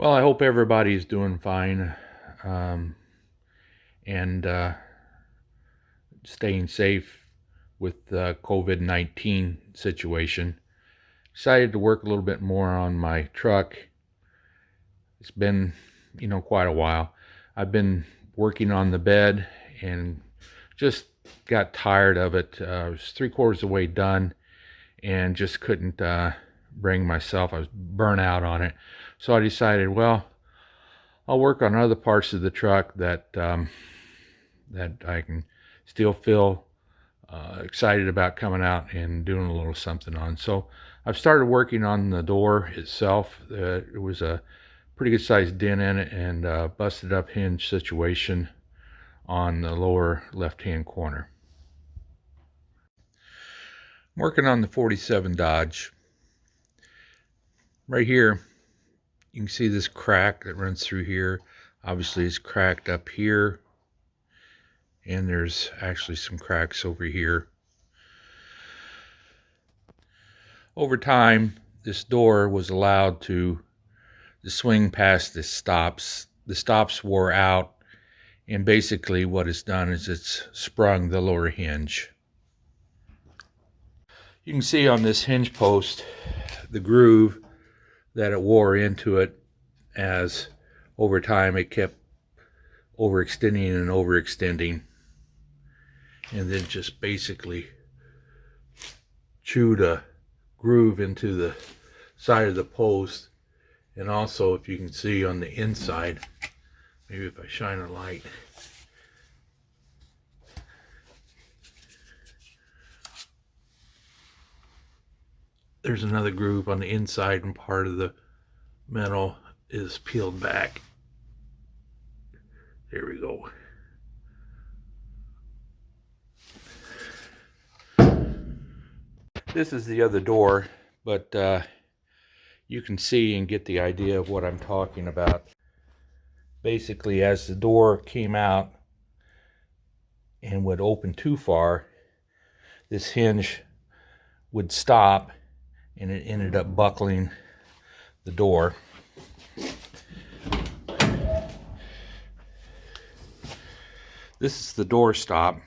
Well, I hope everybody's doing fine, um, and staying safe with the COVID-19 situation. Decided to work a little bit more on my truck. It's been, quite a while. I've been working on the bed and just got tired of it. I was 3/4 of the way done and just couldn't bring myself. I was burnt out on it. So I decided, well, I'll work on other parts of the truck that I can still feel excited about coming out and doing a little something on. So I've started working on the door itself. It was a pretty good sized dent in it and busted up hinge situation on the lower left hand corner. I'm working on the 47 Dodge. Right here, you can see this crack that runs through here. Obviously it's cracked up here, and there's actually some cracks over here. Over time, this door was allowed to swing past the stops. The stops wore out, and basically what it's done is it's sprung the lower hinge. You can see on this hinge post the groove that it wore into it, as over time it kept overextending and overextending, and then just basically chewed a groove into the side of the post. And also, if you can see on the inside, maybe if I shine a light, there's another groove on the inside, and part of the metal is peeled back. There we go. This is the other door, but you can see and get the idea of what I'm talking about. Basically, as the door came out and would open too far, this hinge would stop, and it ended up buckling the door. This is the door stop.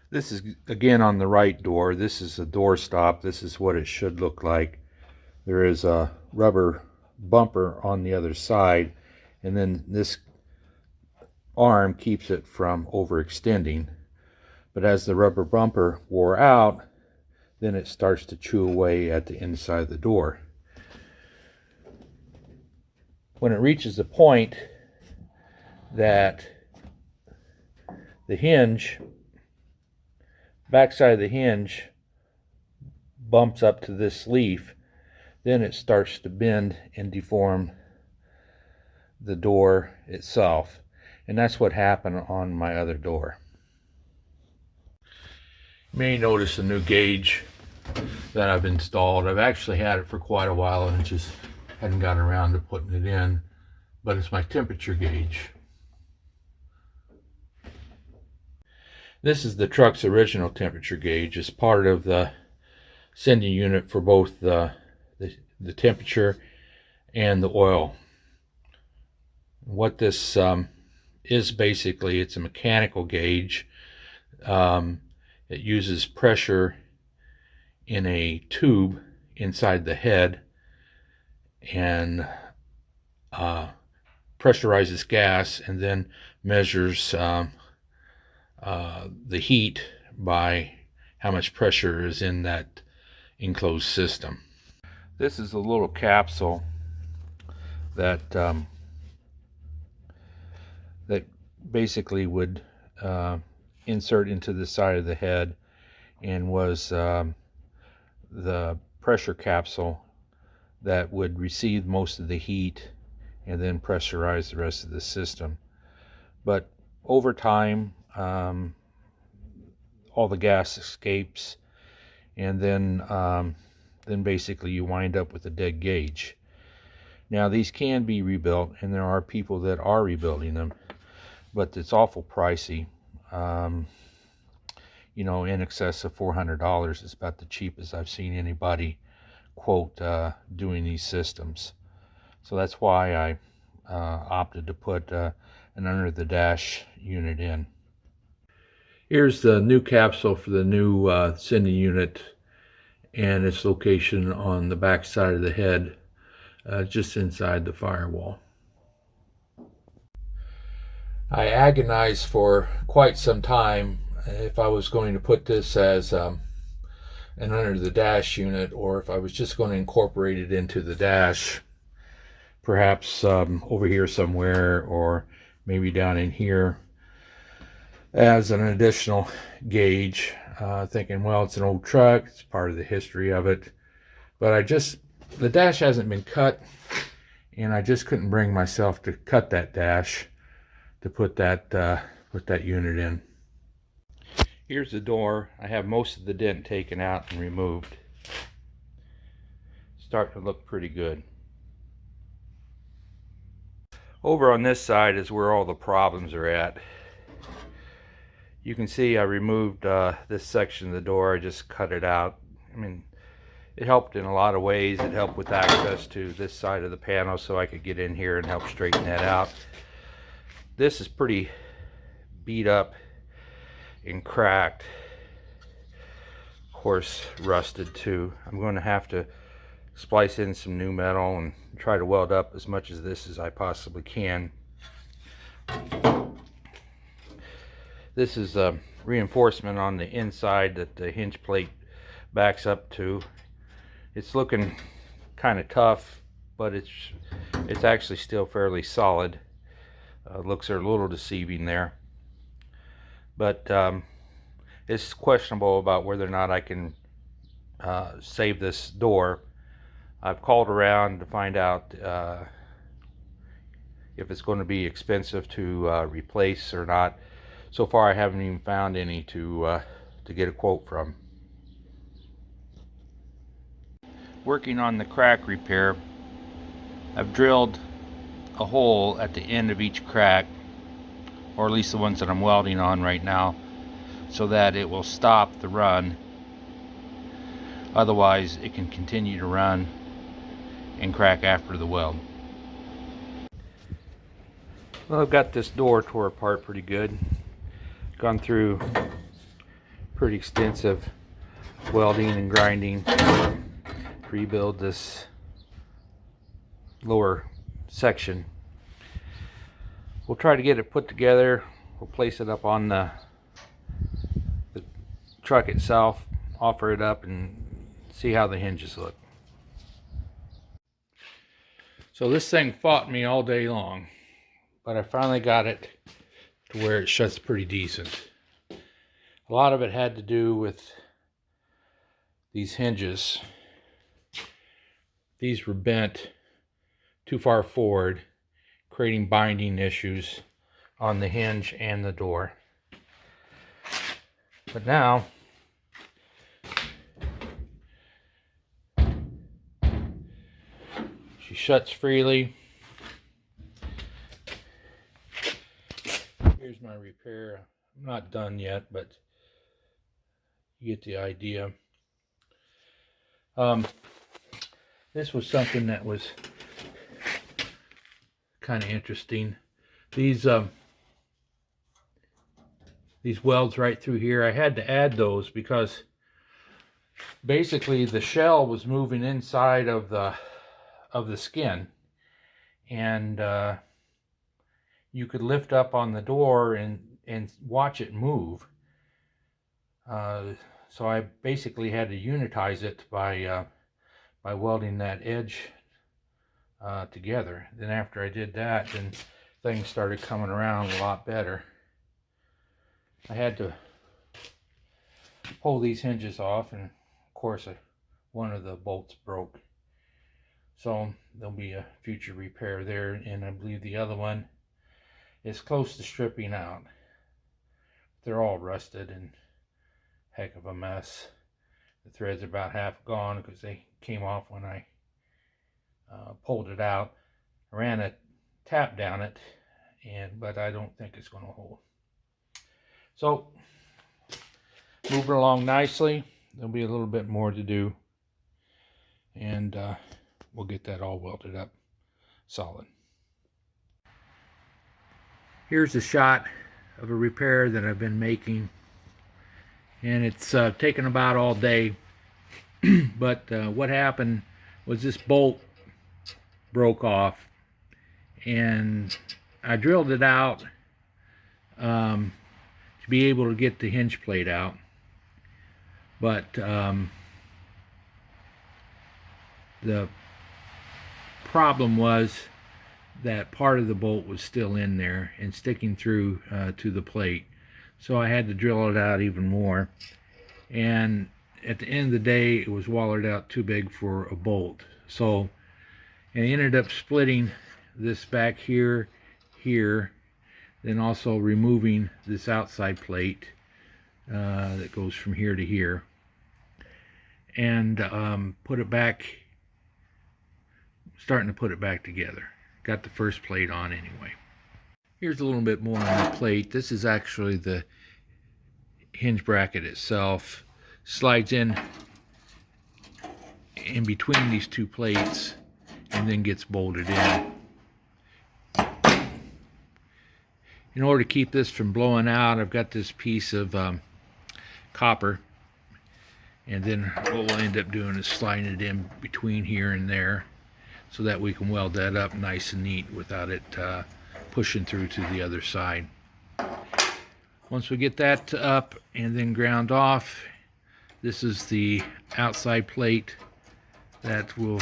This is, again, on the right door. This is the door stop. This is what it should look like. There is a rubber bumper on the other side, and then this arm keeps it from overextending. But as the rubber bumper wore out, then it starts to chew away at the inside of the door. When it reaches the point that the hinge, backside of the hinge, bumps up to this leaf, then it starts to bend and deform the door itself. And that's what happened on my other door. You may notice a new gauge that I've installed. I've actually had it for quite a while and just hadn't gotten around to putting it in, but it's my temperature gauge. This is the truck's original temperature gauge. It's part of the sending unit for both the temperature and the oil. What this is basically, it's a mechanical gauge. It uses pressure in a tube inside the head and pressurizes gas, and then measures the heat by how much pressure is in that enclosed system. This is a little capsule that that basically would insert into the side of the head, and was the pressure capsule that would receive most of the heat and then pressurize the rest of the system. But over time, all the gas escapes, and then basically you wind up with a dead gauge. Now, these can be rebuilt, and there are people that are rebuilding them, but it's awful pricey. In excess of $400 is about the cheapest I've seen anybody quote doing these systems. So that's why I opted to put an under the dash unit in. Here's the new capsule for the new sending unit and its location on the back side of the head, just inside the firewall. I agonized for quite some time if I was going to put this as an under the dash unit, or if I was just going to incorporate it into the dash, perhaps over here somewhere, or maybe down in here as an additional gauge, thinking, well, it's an old truck, it's part of the history of it, but the dash hasn't been cut, and I just couldn't bring myself to cut that dash to put that unit in. Here's the door. I have most of the dent taken out and removed. Starting to look pretty good. Over on this side is where all the problems are at. You can see I removed this section of the door. I just cut it out. I mean, it helped in a lot of ways. It helped with access to this side of the panel so I could get in here and help straighten that out. This is pretty beat up and cracked. Of course, rusted too. I'm going to have to splice in some new metal and try to weld up as much of this as I possibly can. This is a reinforcement on the inside that the hinge plate backs up to. It's looking kind of tough, but it's actually still fairly solid. Looks are a little deceiving there, but it's questionable about whether or not I can save this door. I've called around to find out if it's going to be expensive to replace or not. So far I haven't even found any to get a quote from. Working on the crack repair, I've drilled a hole at the end of each crack, or at least the ones that I'm welding on right now, so that it will stop the run. Otherwise it can continue to run and crack after the weld. Well, I've got this door tore apart pretty good. Gone through pretty extensive welding and grinding to rebuild this lower section. We'll try to get it put together. We'll place it up on the truck itself, offer it up, and see how the hinges look. So this thing fought me all day long, but I finally got it to where it shuts pretty decent. A lot of it had to do with these hinges. These were bent too far forward, creating binding issues on the hinge and the door. But now she shuts freely. Here's my repair. I'm not done yet, but you get the idea. This was something that was kind of interesting. These welds right through here, I had to add those because basically the shell was moving inside of the skin, and you could lift up on the door and watch it move. So I basically had to unitize it by welding that edge together. Then after I did that, then things started coming around a lot better. I had to pull these hinges off, and of course one of the bolts broke. So there'll be a future repair there, and I believe the other one is close to stripping out. They're all rusted and heck of a mess. The threads are about half gone because they came off when I pulled it out. I ran a tap down it, but I don't think it's going to hold. So moving along nicely. There'll be a little bit more to do, and we'll get that all welded up. solid. Here's a shot of a repair that I've been making, and it's taken about all day. But what happened was this bolt broke off, and I drilled it out to be able to get the hinge plate out. But the problem was that part of the bolt was still in there and sticking through to the plate, so I had to drill it out even more. And at the end of the day, it was wallered out too big for a bolt, so I ended up splitting this back here, then also removing this outside plate that goes from here to here, and put it back, starting to put it back together. Got the first plate on anyway. Here's a little bit more on the plate. This is actually the hinge bracket itself. Slides in between these two plates and then gets bolted in. In order to keep this from blowing out, I've got this piece of copper, and then what we'll end up doing is sliding it in between here and there so that we can weld that up nice and neat without it pushing through to the other side. Once we get that up and then ground off, this is the outside plate that will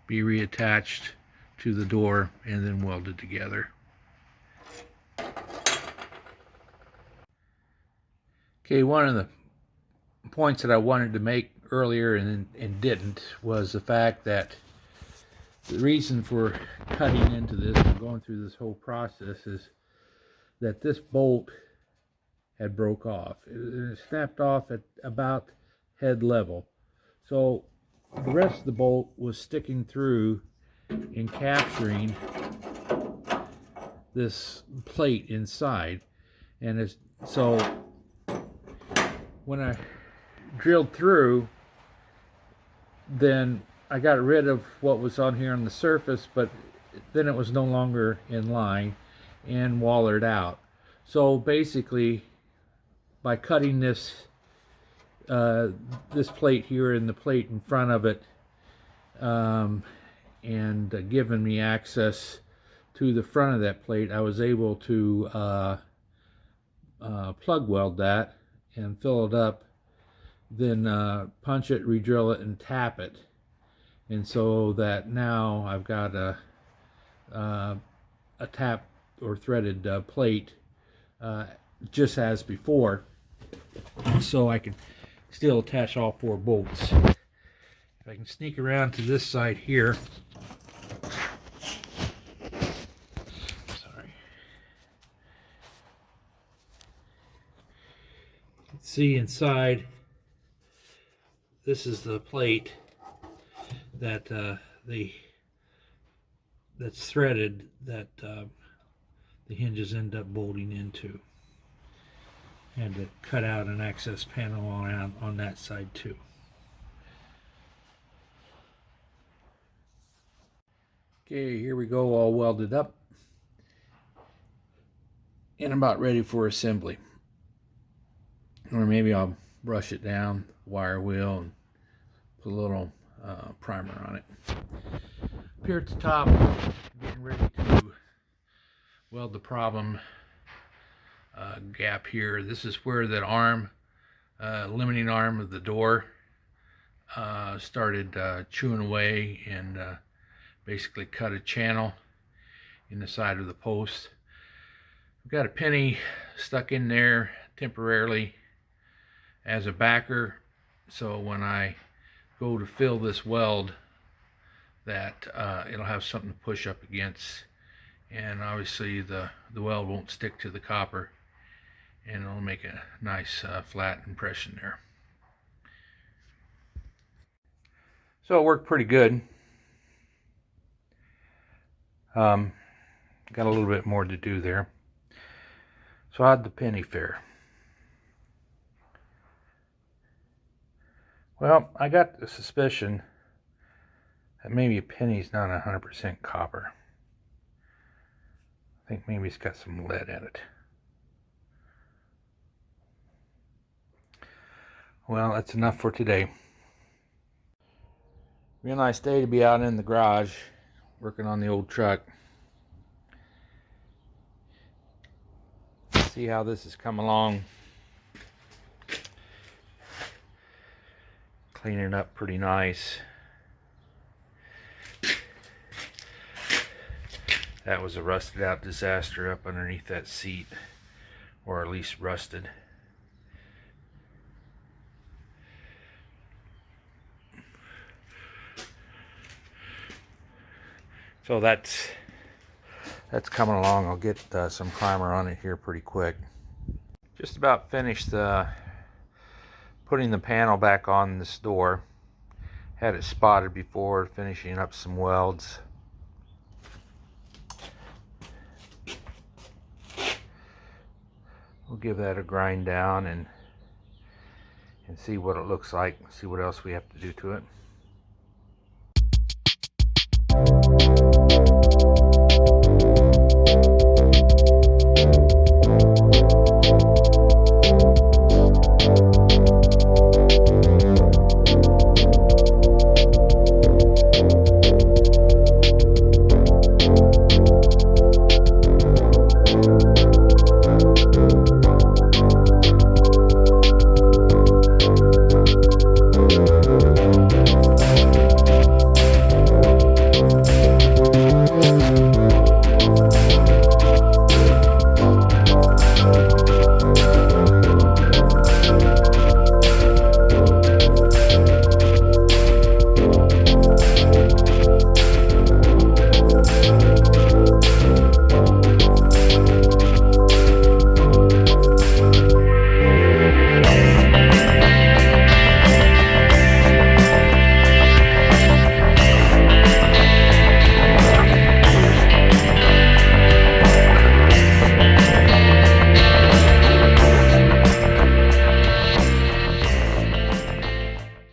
be reattached to the door and then welded together. Okay, one of the points that I wanted to make earlier and didn't was the fact that the reason for cutting into this and going through this whole process is that this bolt had broke off. It snapped off at about head level. So the rest of the bolt was sticking through and capturing this plate inside. And so when I drilled through, then I got rid of what was on here on the surface, but then it was no longer in line and wallered out. So basically, by cutting this plate here and the plate in front of it, and giving me access to the front of that plate, I was able to plug weld that and fill it up, then punch it, re-drill it, and tap it. And so that now I've got a tap or threaded plate just as before, so I can still attach all 4 bolts. If I can sneak around to this side here, sorry, you can see inside, this is the plate that that's threaded, that the hinges end up bolting into. And to cut out an access panel on that side too. Okay, here we go, all welded up and about ready for assembly. Or maybe I'll brush it down, wire wheel, and put a little primer on it. Up here at the top, getting ready to weld the problem gap here. This is where that arm, limiting arm of the door, started chewing away and basically cut a channel in the side of the post. I've got a penny stuck in there temporarily as a backer, so when I go to fill this weld, that it'll have something to push up against, and obviously the weld won't stick to the copper, and it'll make a nice flat impression there. So it worked pretty good. Got a little bit more to do there. So how'd the penny fare? Well, I got the suspicion that maybe a penny's not 100% copper. I think maybe it's got some lead in it. Well, that's enough for today. Real nice day to be out in the garage working on the old truck. See how this has come along. Cleaning it up pretty nice. That was a rusted out disaster up underneath that seat, or at least rusted. So that's coming along. I'll get some primer on it here pretty quick. Just about finished putting the panel back on this door. Had it spotted before, finishing up some welds. We'll give that a grind down and see what it looks like, see what else we have to do to it.